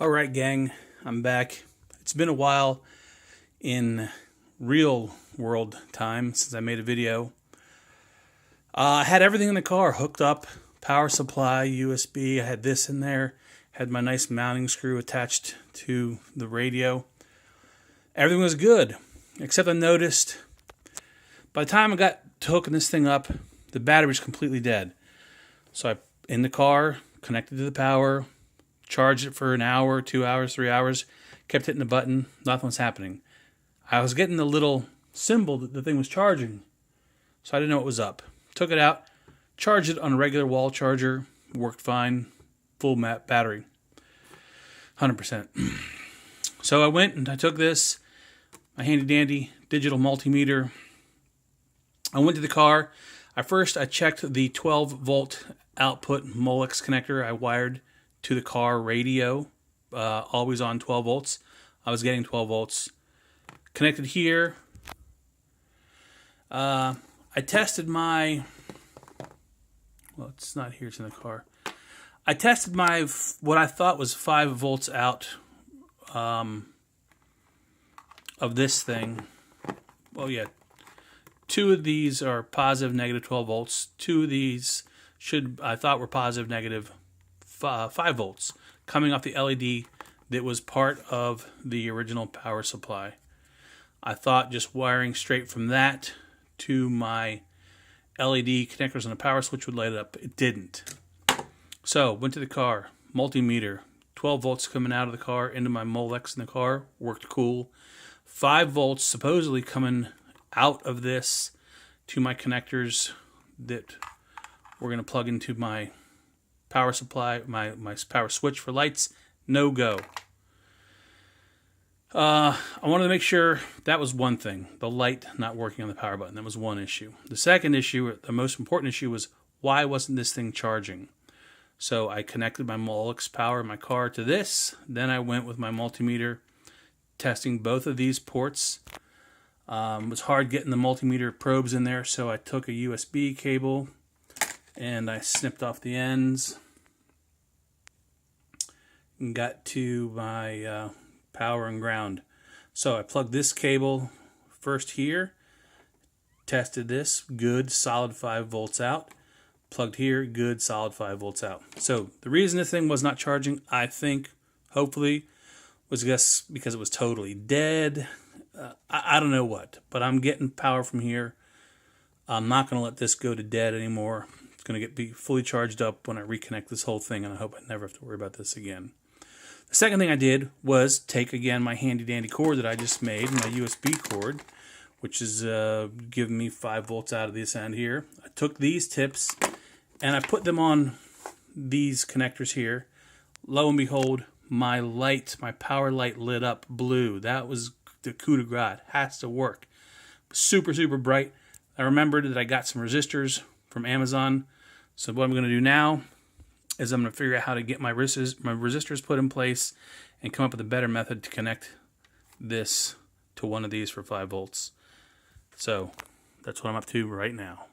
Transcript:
All right, gang, I'm back. It's been a while in real world time since I made a video. I had everything in the car hooked up, power supply, USB. I had this in there, had my nice mounting screw attached to the radio. Everything was good, except I noticed by the time I got to hooking this thing up, the battery was completely dead. So I, in the car, connected to the power, charged it for an hour, 2 hours, 3 hours, kept hitting the button, nothing was happening. I was getting the little symbol that the thing was charging, so I didn't know what was up. Took it out, charged it on a regular wall charger, worked fine, full battery, 100%. So I went and I took this, my handy dandy digital multimeter. I went to the car. I checked the 12 volt output Molex connector I wired to the car radio, always on 12 volts. I was getting 12 volts. Connected here. I tested my, well, it's not here, it's in the car. I tested my, what I thought was 5 volts out of this thing. Well, yeah. 2 of these are positive, negative 12 volts. 2 of these I thought were positive, negative 5 volts coming off the LED that was part of the original power supply. I thought just wiring straight from that to my LED connectors on the power switch would light it up. It didn't. So went to the car, multimeter, 12 volts coming out of the car into my Molex in the car, worked cool. 5 volts supposedly coming out of this to my connectors that we're going to plug into my power supply, my power switch for lights. No go. I wanted to make sure that was one thing, the light not working on the power button. That was one issue. The second issue, the most important issue, was why wasn't this thing charging? So I connected my Molex power in my car to this. Then I went with my multimeter, testing both of these ports. It was hard getting the multimeter probes in there, so I took a USB cable and I snipped off the ends and got to my power and ground. So I plugged this cable first here, tested this, good, solid 5 volts out. Plugged here, good, solid 5 volts out. So the reason this thing was not charging, I think, hopefully, was just because it was totally dead. I don't know what, but I'm getting power from here. I'm not going to let this go to dead anymore. It's going to be fully charged up when I reconnect this whole thing, and I hope I never have to worry about this again. The second thing I did was take, again, my handy-dandy cord that I just made, my USB cord, which is giving me 5 volts out of this end here. I took these tips, and I put them on these connectors here. Lo and behold, my light, my power light lit up blue. That was the coup de grace. Has to work. Super, super bright. I remembered that I got some resistors from Amazon. So what I'm going to do now is I'm going to figure out how to get my resistors put in place and come up with a better method to connect this to one of these for 5 volts. So that's what I'm up to right now.